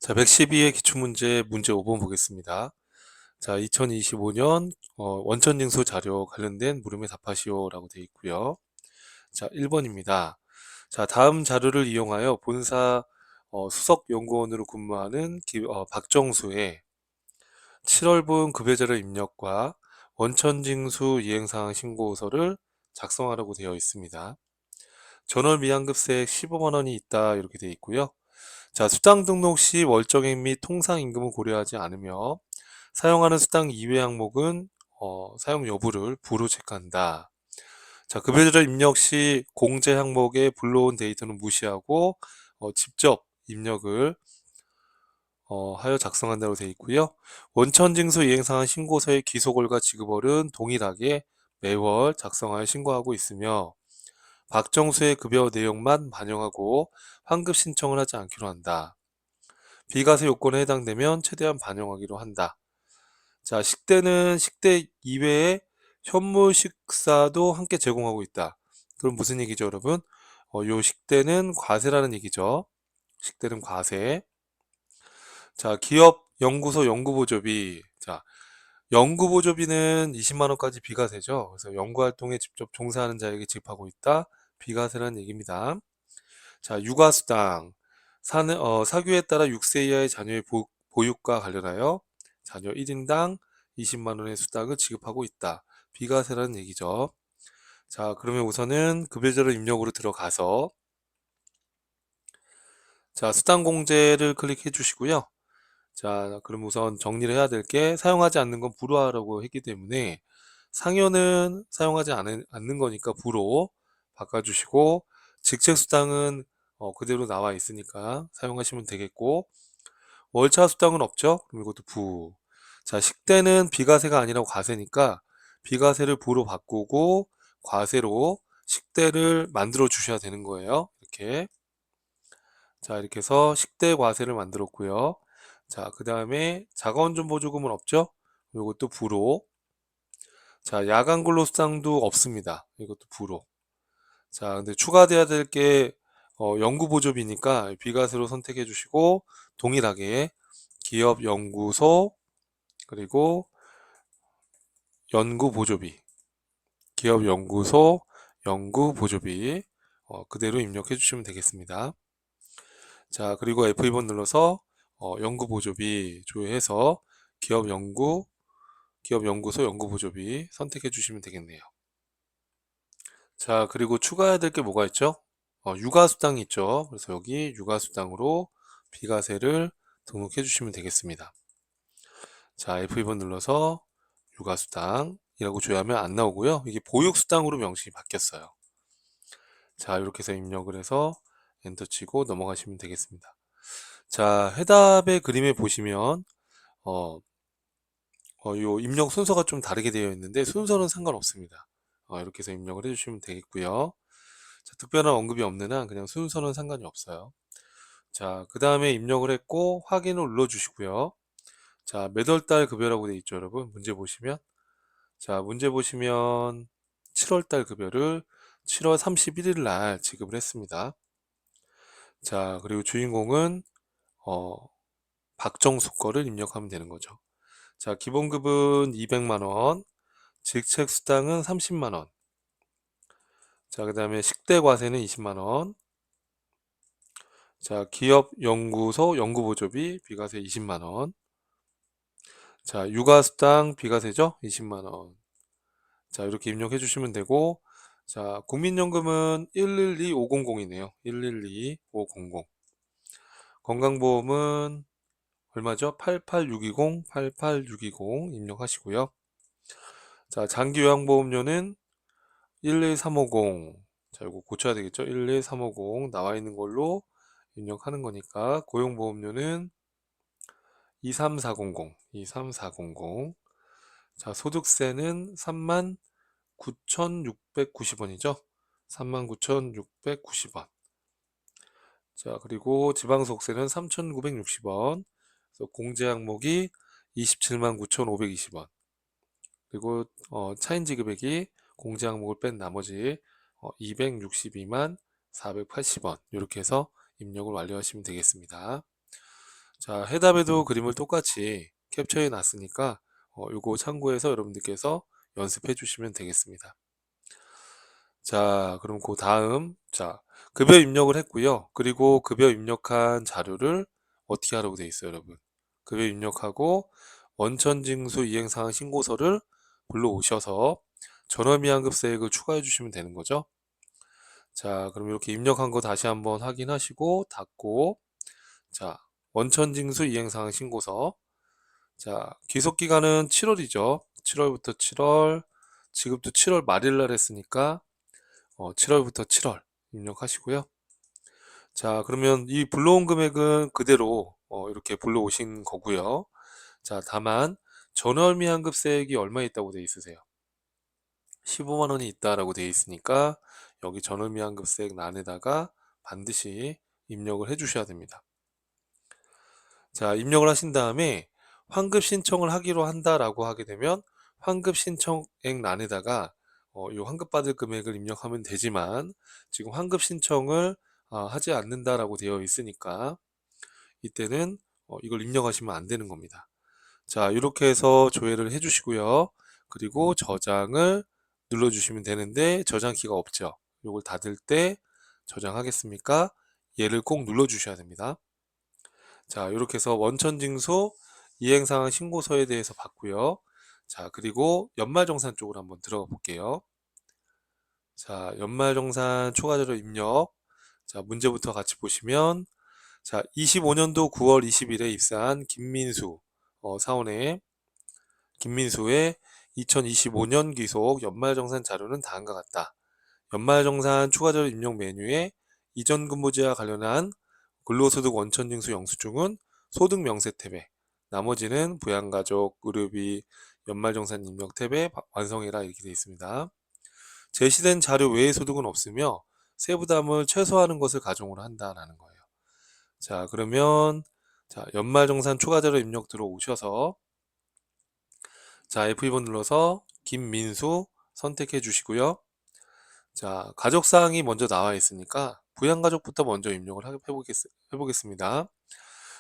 자, 112의 기출문제 문제 5번 보겠습니다. 자, 2025년 원천징수 자료 관련된 물음에 답하시오라고 되어 있고요. 자, 1번입니다. 자, 다음 자료를 이용하여 본사 수석 연구원으로 근무하는 박정수의 7월분 급여자료 입력과 원천징수 이행사항 신고서를 작성하라고 되어 있습니다. 전월 미환급세액 15만 원이 있다 이렇게 되어 있고요. 자, 수당 등록 시 월정액 및 통상 임금을 고려하지 않으며 사용하는 수당 이외 항목은 사용 여부를 부로 체크한다. 자, 급여자료 입력 시 공제 항목에 불러온 데이터는 무시하고 직접 입력을 하여 작성한다고 되어 있고요. 원천징수 이행사항 신고서의 기소월과 지급월은 동일하게 매월 작성하여 신고하고 있으며 박정수의 급여 내용만 반영하고 환급 신청을 하지 않기로 한다. 비과세 요건에 해당되면 최대한 반영하기로 한다. 자, 식대는 식대 이외에 현물 식사도 함께 제공하고 있다. 그럼 무슨 얘기죠, 여러분? 요 식대는 과세라는 얘기죠. 식대는 과세. 자, 기업 연구소 연구보조비. 자, 연구보조비는 20만 원까지 비과세죠. 그래서 연구활동에 직접 종사하는 자에게 지급하고 있다. 비과세라는 얘기입니다. 자, 육아수당. 사규에 따라 6세 이하의 자녀의 보육과 관련하여 자녀 1인당 20만 원의 수당을 지급하고 있다. 비과세라는 얘기죠. 자, 그러면 우선은 급여자료 입력으로 들어가서 자, 수당 공제를 클릭해 주시고요. 자, 그럼 우선 정리를 해야 될 게 사용하지 않는 건 불허하라고 했기 때문에 상여는 사용하지 않는 거니까 불호 바꿔주시고 직책 수당은 그대로 나와 있으니까 사용하시면 되겠고 월차 수당은 없죠? 그럼 이것도 부. 자, 식대는 비과세가 아니라 과세니까 비과세를 부로 바꾸고 과세로 식대를 만들어 주셔야 되는 거예요. 이렇게. 자, 이렇게 해서 식대 과세를 만들었고요. 자, 그 다음에 자가원전 보조금은 없죠? 이것도 부로. 자, 야간 근로 수당도 없습니다. 이것도 부로. 자, 근데 추가돼야 될 게 연구 보조비니까 비과세로 선택해 주시고 동일하게 기업 연구소 그리고 연구 보조비, 기업 연구소 연구 보조비 그대로 입력해 주시면 되겠습니다. 자, 그리고 F2번 눌러서 연구 보조비 조회해서 기업 연구소 연구 보조비 선택해 주시면 되겠네요. 자, 그리고 추가해야 될 게 뭐가 있죠? 육아수당이 있죠. 그래서 여기 육아수당으로 비과세를 등록해 주시면 되겠습니다. 자, F2번 눌러서 육아수당이라고 조회하면 안 나오고요. 이게 보육수당으로 명칭이 바뀌었어요. 자, 이렇게 해서 입력을 해서 엔터 치고 넘어가시면 되겠습니다. 자, 해답의 그림에 보시면 요 입력 순서가 좀 다르게 되어 있는데 순서는 상관없습니다. 이렇게 해서 입력을 해주시면 되겠고요. 자, 특별한 언급이 없는 한 그냥 순서는 상관이 없어요. 자, 그 다음에 입력을 했고 확인을 눌러주시고요. 자, 몇 월달 급여라고 되어 있죠, 여러분. 문제 보시면. 자, 문제 보시면 7월달 급여를 7월 31일 날 지급을 했습니다. 자, 그리고 주인공은 어, 박정수 거를 입력하면 되는 거죠. 자, 기본급은 200만 원, 직책 수당은 30만 원. 자, 그 다음에 식대 과세는 20만 원. 자, 기업 연구소 연구보조비 비과세 20만 원. 자, 육아수당 비과세죠? 20만 원. 자, 이렇게 입력해 주시면 되고, 자, 국민연금은 112500이네요. 112500. 건강보험은 얼마죠? 88620, 88620 입력하시고요. 자, 장기요양보험료는 11350. 자, 이거 고쳐야 되겠죠? 11350 나와 있는 걸로 입력하는 거니까 고용보험료는 23400, 23400. 자, 소득세는 39,690원이죠. 39,690원. 자, 그리고 지방소득세는 3,960원. 그래서 공제 항목이 27만 9,520원. 그리고 차인지급액이 공제 항목을 뺀 나머지 262만 480원. 이렇게 해서 입력을 완료하시면 되겠습니다. 자, 해답에도 그림을 똑같이 캡처해 놨으니까 요거 참고해서 여러분들께서 연습해 주시면 되겠습니다. 자, 그럼 그 다음, 자, 급여 입력을 했고요. 그리고 급여 입력한 자료를 어떻게 하라고 돼 있어요, 여러분? 급여 입력하고 원천징수 이행사항 신고서를 불러오셔서 전월미환급세액을 추가해 주시면 되는 거죠. 자, 그럼 이렇게 입력한 거 다시 한번 확인하시고 닫고, 자, 원천징수 이행사항 신고서. 자, 귀속기간은 7월이죠. 7월부터 7월, 지급도 7월 말일 날 했으니까 7월부터 7월 입력하시고요. 자, 그러면 이 불러온 금액은 그대로 이렇게 불러오신 거고요. 자, 다만 전월미환급세액이 얼마 있다고 돼 있으세요? 15만 원이 있다라고 돼 있으니까 여기 전월미환급세액 란에다가 반드시 입력을 해 주셔야 됩니다. 자, 입력을 하신 다음에 환급 신청을 하기로 한다라고 하게 되면 환급 신청액 란에다가 이 환급 받을 금액을 입력하면 되지만 지금 환급 신청을 하지 않는다라고 되어 있으니까 이때는 이걸 입력하시면 안 되는 겁니다. 자, 이렇게 해서 조회를 해주시고요. 그리고 저장을 눌러주시면 되는데 저장키가 없죠. 이걸 닫을 때 저장하겠습니까? 얘를 꼭 눌러주셔야 됩니다. 자, 이렇게 해서 원천징수 이행사항 신고서에 대해서 봤고요. 자, 그리고 연말정산 쪽으로 한번 들어가 볼게요. 자, 연말정산 초과자료 입력. 자, 문제부터 같이 보시면 자, 25년도 9월 20일에 입사한 김민수 사원의 김민수의 2025년 기속 연말정산 자료는 다음과 같다. 연말정산 추가자료 입력 메뉴에 이전 근무지와 관련한 근로소득 원천징수 영수증은 소득 명세 탭에, 나머지는 부양가족, 의료비, 연말정산 입력 탭에 완성해라 이렇게 되어 있습니다. 제시된 자료 외의 소득은 없으며 세부담을 최소화하는 것을 가정으로 한다라는 거예요. 자, 그러면 자, 연말정산 추가자료 입력 들어오셔서 자, F2번 눌러서 김민수 선택해 주시고요. 자, 가족사항이 먼저 나와 있으니까 부양가족부터 먼저 입력을 해보겠습니다.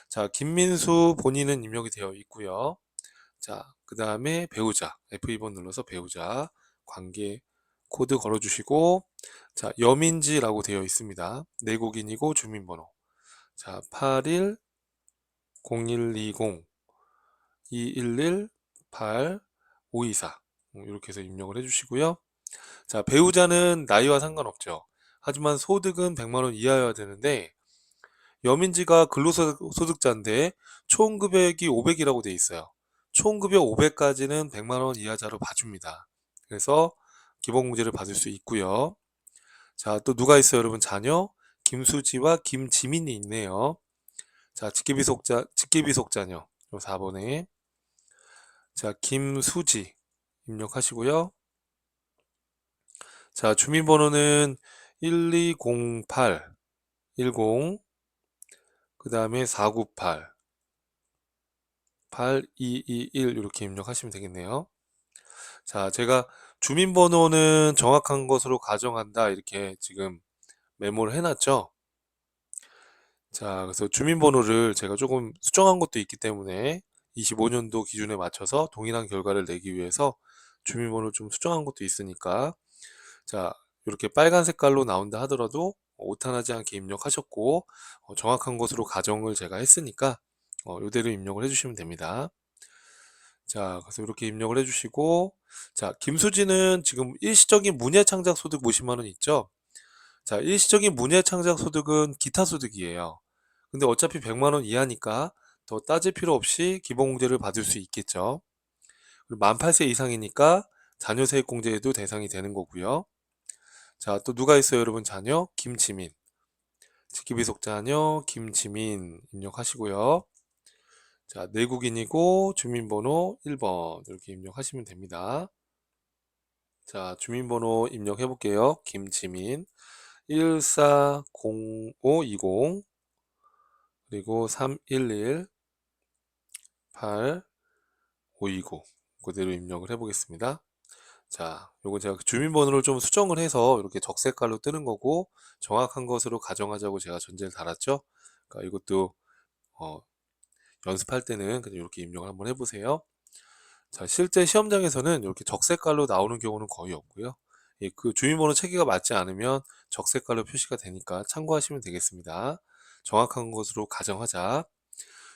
자, 김민수 본인은 입력이 되어 있고요. 자, 그 다음에 배우자, F2번 눌러서 배우자 관계 코드 걸어주시고, 자, 여민지라고 되어 있습니다. 내국인이고 주민번호. 자, 81 0120 211 8 524 이렇게 해서 입력을 해주시고요. 자, 배우자는 나이와 상관없죠. 하지만 소득은 100만 원 이하여야 되는데 여민지가 근로소득자인데 총 급여액이 500이라고 돼 있어요. 총 급여 500까지는 100만 원 이하자로 봐줍니다. 그래서 기본공제를 받을 수 있고요. 자, 또 누가 있어요, 여러분? 자녀 김수지와 김지민이 있네요. 자, 직계비속자녀 요 4번에 자, 김수지 입력하시고요. 자, 주민번호는 1208 10 그 다음에 498 8221 이렇게 입력하시면 되겠네요. 자, 제가 주민번호는 정확한 것으로 가정한다 이렇게 지금 메모를 해놨죠. 자, 그래서 주민번호를 제가 조금 수정한 것도 있기 때문에 25년도 기준에 맞춰서 동일한 결과를 내기 위해서 주민번호를 좀 수정한 것도 있으니까 자, 이렇게 빨간 색깔로 나온다 하더라도 오탄하지 않게 입력하셨고 정확한 것으로 가정을 제가 했으니까 이대로 입력을 해주시면 됩니다. 자, 그래서 이렇게 입력을 해주시고 자, 김수지는 지금 일시적인 문예창작 소득 50만 원 있죠? 자, 일시적인 문예창작 소득은 기타 소득이에요. 근데 어차피 100만 원 이하니까 더 따질 필요 없이 기본공제를 받을 수 있겠죠. 그리고 만 8세 이상이니까 자녀세액공제에도 대상이 되는 거고요. 자, 또 누가 있어요, 여러분? 자녀 김지민. 직계비속 자녀 김지민 입력하시고요. 자, 내국인이고 주민번호 1번 이렇게 입력하시면 됩니다. 자, 주민번호 입력해 볼게요. 김지민 140520 그리고 311 8529 그대로 입력을 해 보겠습니다. 자, 요거 제가 주민번호를 좀 수정을 해서 이렇게 적색깔로 뜨는 거고 정확한 것으로 가정하자고 제가 전제를 달았죠. 그러니까 이것도 어, 연습할 때는 그냥 이렇게 입력을 한번 해보세요. 자, 실제 시험장에서는 이렇게 적색깔로 나오는 경우는 거의 없고요. 예, 그 주민번호 체계가 맞지 않으면 적색깔로 표시가 되니까 참고하시면 되겠습니다. 정확한 것으로 가정하자.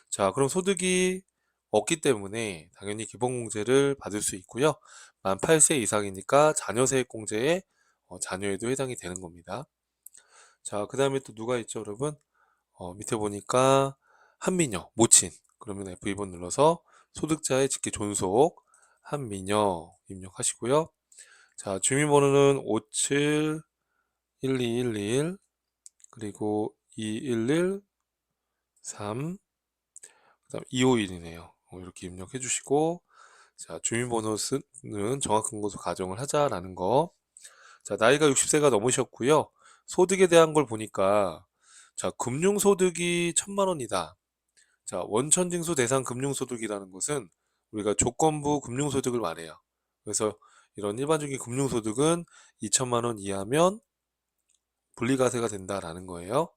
자, 그럼 소득이 없기 때문에 당연히 기본공제를 받을 수 있고요. 만 8세 이상이니까 자녀세액공제에 자녀에도 해당이 되는 겁니다. 자, 그 다음에 또 누가 있죠, 여러분? 밑에 보니까 한민여, 모친. 그러면 F2번 눌러서 소득자의 직계 존속, 한민여 입력하시고요. 자, 주민번호는 571211, 그리고 211, 3, 그다음 251이네요. 이렇게 입력해 주시고, 자, 주민번호는 정확한 것으로 가정을 하자라는 거. 자, 나이가 60세가 넘으셨고요. 소득에 대한 걸 보니까, 자, 금융소득이 1000만 원이다. 자, 원천징수 대상 금융소득이라는 것은 우리가 조건부 금융소득을 말해요. 그래서 이런 일반적인 금융소득은 2천만 원 이하면 분리과세가 된다라는 거예요.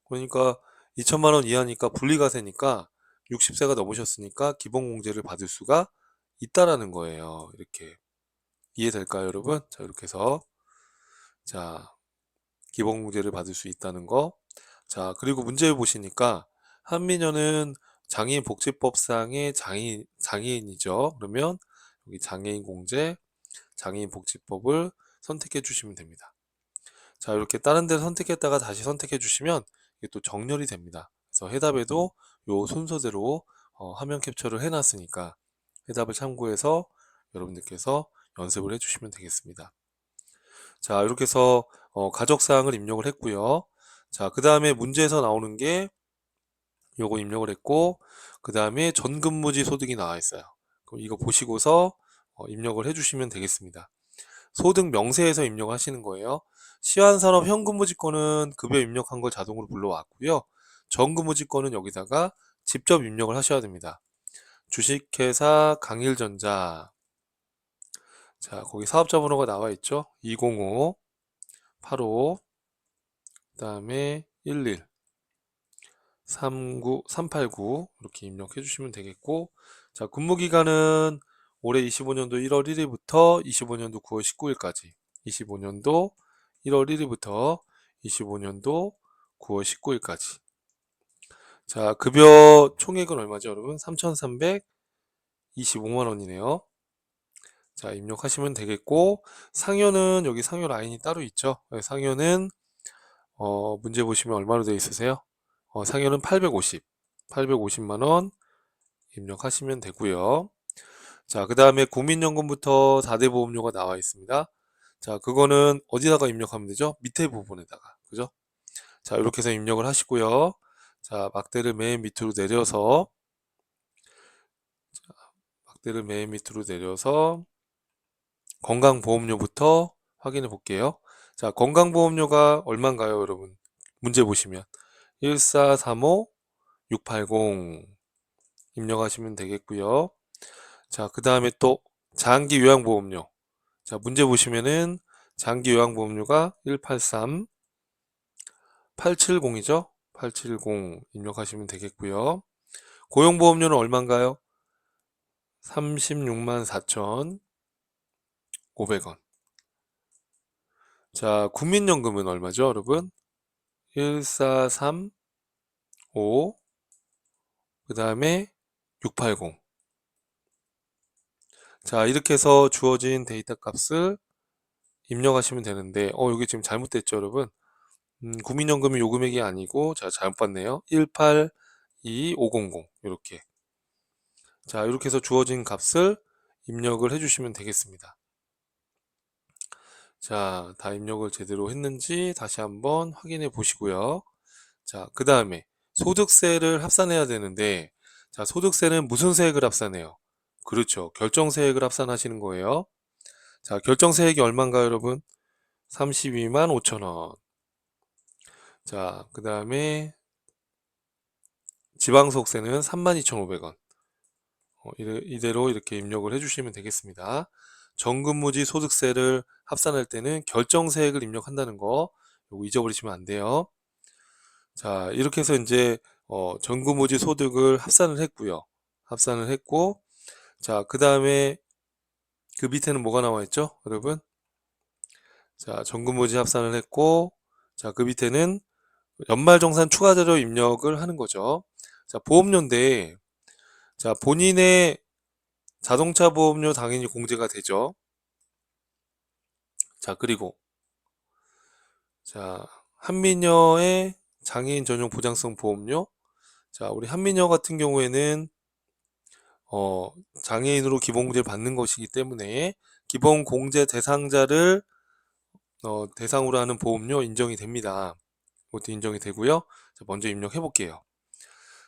그러니까 2천만 원 이하니까 분리과세니까 60세가 넘으셨으니까 기본공제를 받을 수가 있다라는 거예요. 이렇게 이해될까요, 여러분? 자, 이렇게 해서 자, 기본공제를 받을 수 있다는 거. 자, 그리고 문제를 보시니까 한민여는 장애인복지법상의 장애인이죠. 그러면 여기 장애인공제, 장애인복지법을 선택해 주시면 됩니다. 자, 이렇게 다른 데를 선택했다가 다시 선택해 주시면 이게 또 정렬이 됩니다. 그래서 해답에도 요 순서대로 화면 캡처를 해놨으니까 해답을 참고해서 여러분들께서 연습을 해주시면 되겠습니다. 자, 이렇게 해서 가족사항을 입력을 했고요. 자, 그 다음에 문제에서 나오는 게 요거 입력을 했고, 그 다음에 전근무지 소득이 나와 있어요. 그럼 이거 보시고서 입력을 해주시면 되겠습니다. 소득 명세에서 입력하시는 거예요. 시환산업 현근무지권은 급여 입력한 걸 자동으로 불러왔고요. 전근무지권은 여기다가 직접 입력을 하셔야 됩니다. 주식회사 강일전자. 자, 거기 사업자 번호가 나와 있죠. 205, 85, 그 다음에 11, 39, 389 이렇게 입력해 주시면 되겠고, 자, 근무기간은 올해 25년도 1월 1일부터 25년도 9월 19일까지, 25년도 1월 1일부터 25년도 9월 19일까지. 자, 급여 총액은 얼마죠, 여러분? 3,325만 원이네요. 자, 입력하시면 되겠고, 상여는 여기 상여 라인이 따로 있죠. 네, 상여는 문제 보시면 얼마로 되어 있으세요? 상여는 850만 원 입력하시면 되고요. 자, 그 다음에 국민연금부터 4대 보험료가 나와 있습니다. 자, 그거는 어디다가 입력하면 되죠? 밑에 부분에다가, 그죠? 자, 이렇게 해서 입력을 하시고요. 자, 막대를 맨 밑으로 내려서 건강보험료부터 확인해 볼게요. 자, 건강보험료가 얼마인가요, 여러분? 문제 보시면 1435680 입력하시면 되겠고요. 자, 그 다음에 또 장기요양보험료. 자, 문제 보시면은 장기요양보험료가 183 870이죠. 870 입력하시면 되겠고요. 고용보험료는 얼마인가요? 36만 4,500원. 자, 국민연금은 얼마죠, 여러분? 1435, 그 다음에 680. 자, 이렇게 해서 주어진 데이터 값을 입력하시면 되는데, 여기 지금 잘못됐죠, 여러분? 국민연금이 요 금액이 아니고, 자, 잘못 봤네요. 182500. 이렇게. 자, 이렇게 해서 주어진 값을 입력을 해주시면 되겠습니다. 자, 다 입력을 제대로 했는지 다시 한번 확인해 보시고요. 자, 그 다음에 소득세를 합산해야 되는데, 자, 소득세는 무슨 세액을 합산해요? 그렇죠. 결정세액을 합산하시는 거예요. 자, 결정세액이 얼마인가요, 여러분? 32만 5천 원. 자, 그 다음에 지방소득세는 32,500원. 이대로 이렇게 입력을 해주시면 되겠습니다. 정근무지 소득세를 합산할 때는 결정세액을 입력한다는 거, 요거 잊어버리시면 안 돼요. 자, 이렇게 해서 이제 전구무지 소득을 합산을 했고요. 합산을 했고, 자, 그 다음에 그 밑에는 뭐가 나와 있죠, 여러분? 자, 전구무지 합산을 했고, 자, 그 밑에는 연말정산 추가자료 입력을 하는 거죠. 자, 보험료인데, 자, 본인의 자동차 보험료 당연히 공제가 되죠. 자, 그리고, 자, 한민여의 장애인 전용 보장성 보험료. 자, 우리 한민여 같은 경우에는, 어, 장애인으로 기본공제를 받는 것이기 때문에, 기본공제 대상자를, 대상으로 하는 보험료 인정이 됩니다. 이것도 인정이 되고요. 자, 먼저 입력해 볼게요.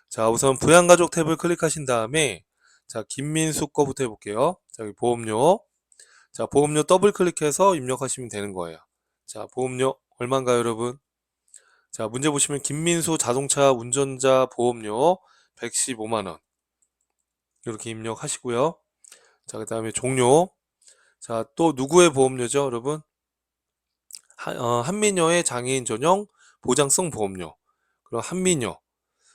자, 우선 부양가족 탭을 클릭하신 다음에, 자, 김민수 거부터 해볼게요. 자, 여기 보험료. 자, 보험료 더블 클릭해서 입력하시면 되는 거예요. 자, 보험료 얼마인가요, 여러분? 자, 문제 보시면 김민수 자동차 운전자 보험료 115만원. 이렇게 입력하시고요. 자, 그 다음에 종료. 자, 또 누구의 보험료죠, 여러분? 한민여의 장애인 전용 보장성 보험료. 그럼 한민여.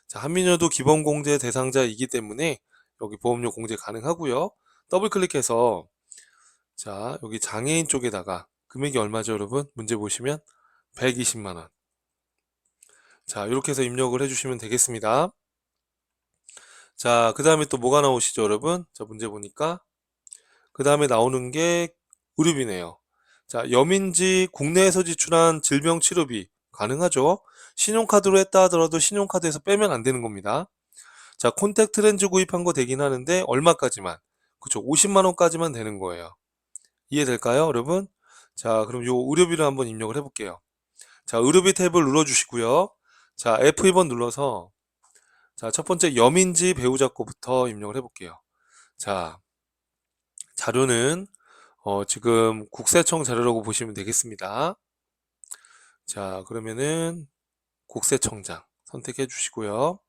자, 한민여도 기본공제 대상자이기 때문에 여기 보험료 공제 가능하고요. 더블 클릭해서 자, 여기 장애인 쪽에다가 금액이 얼마죠, 여러분? 문제 보시면 120만원. 자, 이렇게 해서 입력을 해주시면 되겠습니다. 자, 그 다음에 또 뭐가 나오시죠, 여러분? 자, 문제 보니까 그 다음에 나오는 게 의료비네요. 자, 염인지 국내에서 지출한 질병치료비 가능하죠? 신용카드로 했다 하더라도 신용카드에서 빼면 안 되는 겁니다. 자, 콘택트 렌즈 구입한 거 되긴 하는데 얼마까지만? 그쵸, 50만원까지만 되는 거예요. 이해될까요, 여러분? 자, 그럼 요 의료비를 한번 입력을 해볼게요. 자, 의료비 탭을 눌러주시고요. 자, F2번 눌러서 자, 첫 번째 염인지 배우자 거부터 입력을 해볼게요. 자, 자료는 지금 국세청 자료라고 보시면 되겠습니다. 자, 그러면은 국세청장 선택해 주시고요.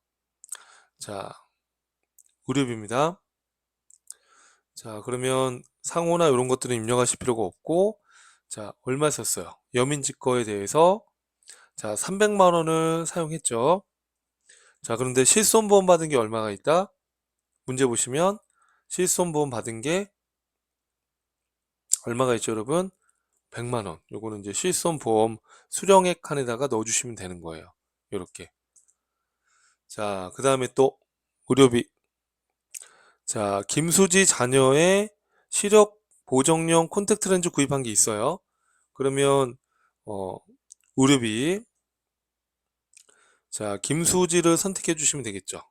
자, 의료비입니다. 자, 그러면 상호나 이런 것들은 입력하실 필요가 없고, 자, 얼마 썼어요? 염인지 거에 대해서 자, 300만 원을 사용했죠. 자, 그런데 실손보험 받은 게 얼마가 있다? 문제 보시면 실손보험 받은 게 얼마가 있죠, 여러분? 100만 원. 요거는 이제 실손보험 수령액 칸에다가 넣어주시면 되는 거예요. 이렇게. 자, 그 다음에 또 의료비. 자, 김수지 자녀의 시력 보정용 콘택트 렌즈 구입한 게 있어요. 그러면 어, 의료비. 자, 김수지를 선택해 주시면 되겠죠.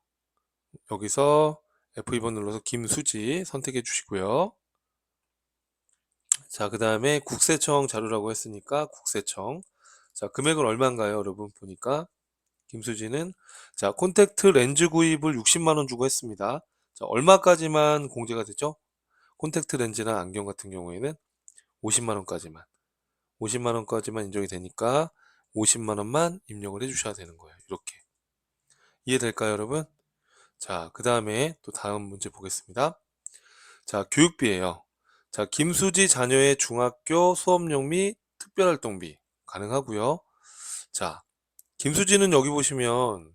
여기서 F2번 눌러서 김수지 선택해 주시고요. 자, 그 다음에 국세청 자료라고 했으니까 국세청. 자, 금액은 얼마인가요, 여러분? 보니까 김수지는 자, 콘택트 렌즈 구입을 60만 원 주고 했습니다. 자, 얼마까지만 공제가 되죠? 콘택트 렌즈나 안경 같은 경우에는 50만 원까지만. 50만 원까지만 인정이 되니까 50만 원만 입력을 해 주셔야 되는 거예요. 이렇게. 이해될까요, 여러분? 자, 그 다음에 또 다음 문제 보겠습니다. 자, 교육비예요. 자, 김수지 자녀의 중학교 수업용 및 특별활동비 가능하고요. 자, 김수지는 여기 보시면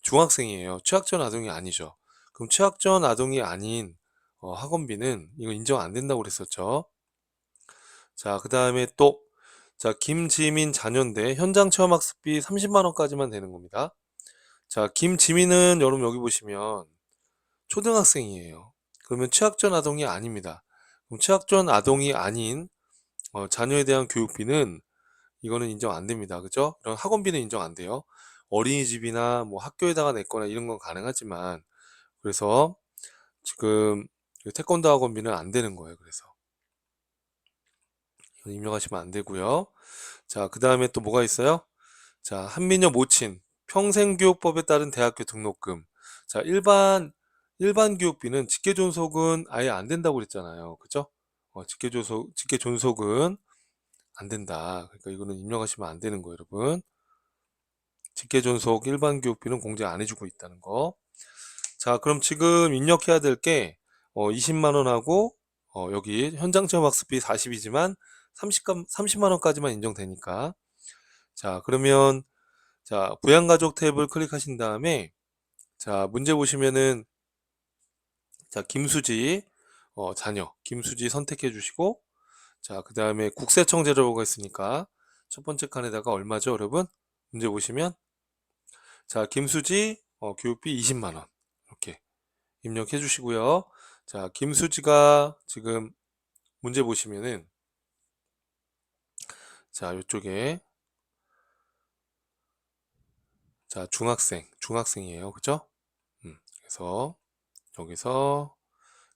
중학생이에요. 취학전 아동이 아니죠. 그럼 취학전 아동이 아닌 학원비는 이거 인정 안 된다고 그랬었죠. 자, 그 다음에 또 자, 김지민 자녀인데 현장 체험 학습비 30만 원까지만 되는 겁니다. 자, 김지민은 여러분 여기 보시면 초등학생이에요. 그러면 취학전 아동이 아닙니다. 그럼 취학전 아동이 아닌 자녀에 대한 교육비는 이거는 인정 안 됩니다. 그죠? 이런 학원비는 인정 안 돼요. 어린이집이나 뭐 학교에다가 냈거나 이런 건 가능하지만 그래서 지금 태권도 학원비는 안 되는 거예요. 그래서 이건 입력하시면 안 되고요. 자, 그 다음에 또 뭐가 있어요? 자, 한민여 모친 평생교육법에 따른 대학교 등록금. 자, 일반 교육비는 직계존속은 아예 안 된다고 그랬잖아요. 그죠? 직계존속은 안 된다. 그러니까 이거는 입력하시면 안 되는 거예요, 여러분. 직계존속 일반 교육비는 공제 안 해주고 있다는 거. 자, 그럼 지금 입력해야 될 게 20만 원하고 여기 현장 체험 학습비 40이지만 30만 원까지만 인정되니까. 자, 그러면 자, 부양가족 탭을 클릭하신 다음에 자, 문제 보시면은, 자, 김수지, 자녀, 김수지 선택해 주시고, 자, 그 다음에 국세청 재료가 있으니까, 첫 번째 칸에다가 얼마죠, 여러분? 문제 보시면, 자, 김수지, 교육비 20만 원. 이렇게 입력해 주시고요. 자, 김수지가 지금 문제 보시면은, 자, 이쪽에, 자, 중학생이에요. 그죠? 그래서, 여기서,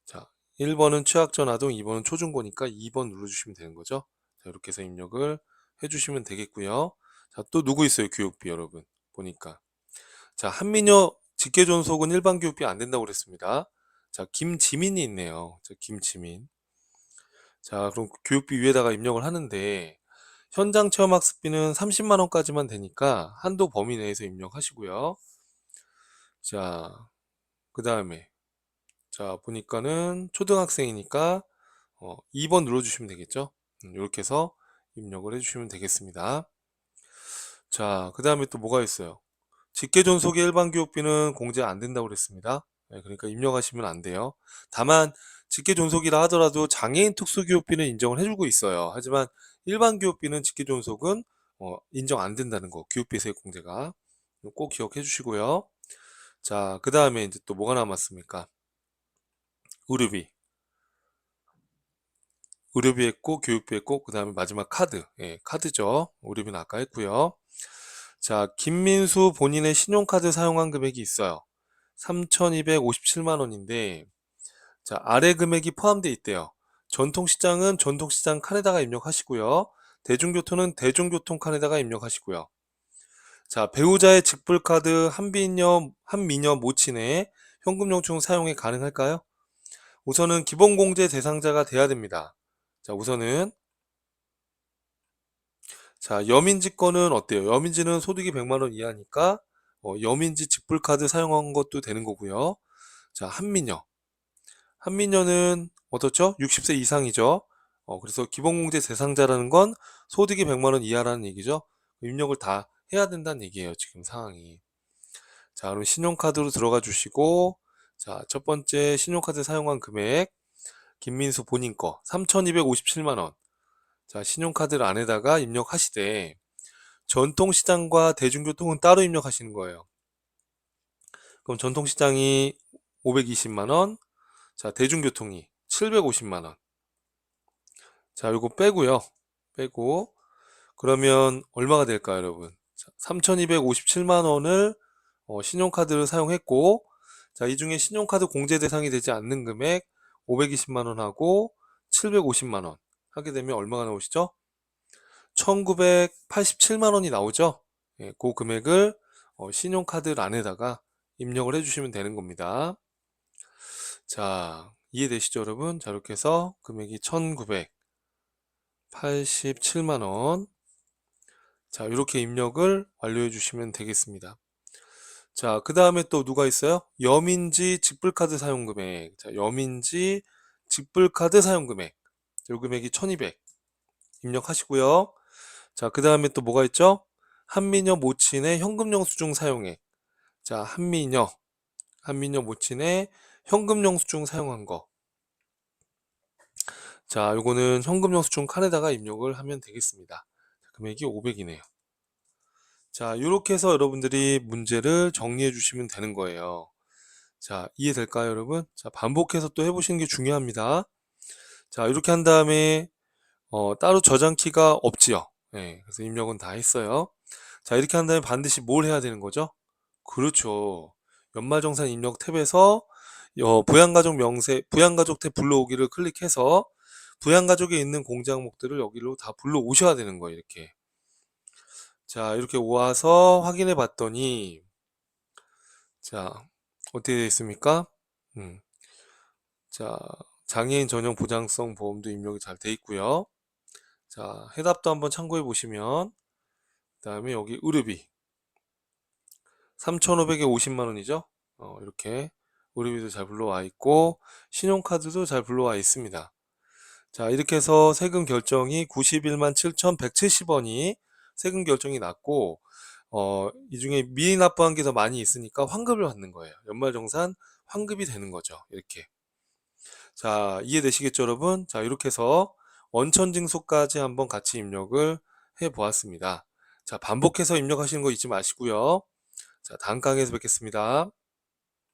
자, 1번은 취약전 아동, 2번은 초중고니까 2번 눌러주시면 되는 거죠. 자, 이렇게 해서 입력을 해주시면 되겠고요. 자, 또 누구 있어요? 교육비 여러분. 보니까. 자, 한민여 직계존속은 일반 교육비 안 된다고 그랬습니다. 자, 김지민이 있네요. 자, 김지민. 자, 그럼 교육비 위에다가 입력을 하는데, 현장 체험 학습비는 30만 원까지만 되니까 한도 범위 내에서 입력하시고요. 자, 그 다음에, 자, 보니까는 초등학생이니까 2번 눌러주시면 되겠죠. 이렇게 해서 입력을 해주시면 되겠습니다. 자, 그 다음에 또 뭐가 있어요? 직계존속의 일반 교육비는 공제 안 된다고 그랬습니다. 네, 그러니까 입력하시면 안 돼요. 다만 직계존속이라 하더라도 장애인 특수교육비는 인정을 해주고 있어요. 하지만 일반 교육비는 직계존속은 인정 안 된다는 거, 교육비세 공제가 꼭 기억해 주시고요. 자, 그 다음에 이제 또 뭐가 남았습니까? 의료비. 의료비 했고, 교육비 했고, 그 다음에 마지막 카드. 예, 카드죠. 의료비는 아까 했고요. 자, 김민수 본인의 신용카드 사용한 금액이 있어요. 3,257만 원인데, 자, 아래 금액이 포함되어 있대요. 전통시장은 전통시장 칸에다가 입력하시고요. 대중교통은 대중교통 칸에다가 입력하시고요. 자, 배우자의 직불카드 한미녀 모친의 현금영수증 사용이 가능할까요? 우선은 기본공제 대상자가 돼야 됩니다. 자, 우선은 자, 여민지 거는 어때요? 여민지는 소득이 100만 원 이하니까 여민지 직불카드 사용한 것도 되는 거고요. 자, 한민여. 한민여는 어떻죠? 60세 이상이죠. 그래서 기본공제 대상자라는 건 소득이 100만 원 이하라는 얘기죠. 입력을 다 해야 된다는 얘기예요. 지금 상황이. 자, 그럼 신용카드로 들어가 주시고, 자, 첫 번째 신용카드 사용한 금액, 김민수 본인 거 3,257만 원. 자, 신용카드 안에다가 입력하시되, 전통시장과 대중교통은 따로 입력하시는 거예요. 그럼 전통시장이 520만 원, 자, 대중교통이 750만 원. 자, 요거 빼고요. 빼고 그러면 얼마가 될까요, 여러분? 3,257만 원을 신용카드를 사용했고, 자, 이 중에 신용카드 공제 대상이 되지 않는 금액 520만 원하고 750만 원 하게 되면 얼마가 나오시죠? 1987만 원이 나오죠? 예, 그 금액을 신용카드 란에다가 입력을 해주시면 되는 겁니다. 자, 이해되시죠, 여러분? 자, 이렇게 해서 금액이 1987만 원. 자, 이렇게 입력을 완료해 주시면 되겠습니다. 자, 그 다음에 또 누가 있어요? 여민지 직불카드 사용금액. 자, 여민지 직불카드 사용금액. 요 금액이 1200 입력하시고요. 자, 그 다음에 또 뭐가 있죠? 한미녀 모친의 현금 영수증 사용액. 자, 한미녀 모친의 현금 영수증 사용한 거. 자, 요거는 현금 영수증 칸에다가 입력을 하면 되겠습니다. 금액이 500이네요. 자, 이렇게 해서 여러분들이 문제를 정리해 주시면 되는 거예요. 자, 이해될까요, 여러분? 자, 반복해서 또 해보시는 게 중요합니다. 자, 이렇게 한 다음에 따로 저장키가 없지요. 네, 그래서 입력은 다 했어요. 자, 이렇게 한 다음에 반드시 뭘 해야 되는 거죠? 그렇죠. 연말정산 입력 탭에서 부양가족 명세, 부양가족 탭 불러오기를 클릭해서 부양가족에 있는 공제 항목들을 여기로 다 불러오셔야 되는 거예요, 이렇게. 자, 이렇게 와서 확인해 봤더니, 자, 어떻게 되어 있습니까? 음, 자, 장애인 전용 보장성 보험도 입력이 잘 돼 있고요. 자, 해답도 한번 참고해 보시면, 그 다음에 여기 의료비 3,500에 50만 원이죠. 이렇게 의료비도 잘 불러와 있고 신용카드도 잘 불러와 있습니다. 자, 이렇게 해서 세금 결정이 91만 7,170원이 세금 결정이 났고, 이 중에 미납부한 게 더 많이 있으니까 환급을 받는 거예요. 연말정산 환급이 되는 거죠. 이렇게. 자, 이해되시겠죠, 여러분? 자, 이렇게 해서 원천징수까지 한번 같이 입력을 해 보았습니다. 자, 반복해서 입력하시는 거 잊지 마시고요. 자, 다음 강의에서 뵙겠습니다.